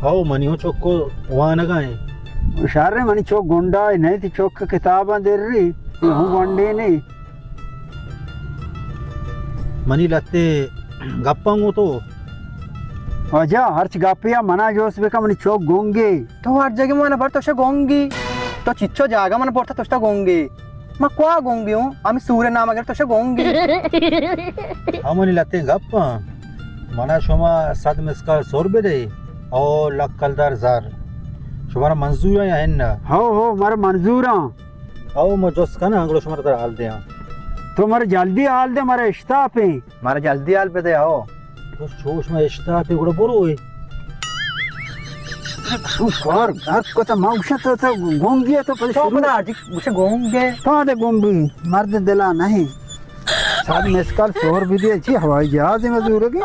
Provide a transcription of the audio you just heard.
आओ मनियो चौक को वहाँ न गए हुशार मनी चौक गुंडा नहीं थी चौक की किताबें दे रही हूँ वनडे नहीं मनी लगते गप्पांगो तो वजह हर्च गापिया मना जोश बेका मनी चौक गोंगे तो हर जगह मैंने पर तो गोंगी तो चिच्चो जागा मैंने पड़ता तो गोंगी मैं क्या गोंगी हूँ आमी सूर्य नाम अगर तो गोंगी हाँ मनी लगते गप्पा मना शोमा सात मिसका 100 रुपये दे और लक्कलदार जार शुमारा मंजूर है या ना हो मारे मंजूर हाँ आओ मैं जोश का ना अंगलो शुमारा तरह हाल दे तो मारे जल्दी हाल दे मारे इश्ता पे मारे जल्दी हाल पे दे आओ तो छोश में इश्ता पे गुड़ा बोलो है और घर को तो माउशा तो गोंगी तो पहले तो अपना आज उसे गोंगे कहाँ दे गोंगी मर्द दिला नहीं साथ में इसका 100 रुपये दिए छी हवाई जहाज में मजदूर की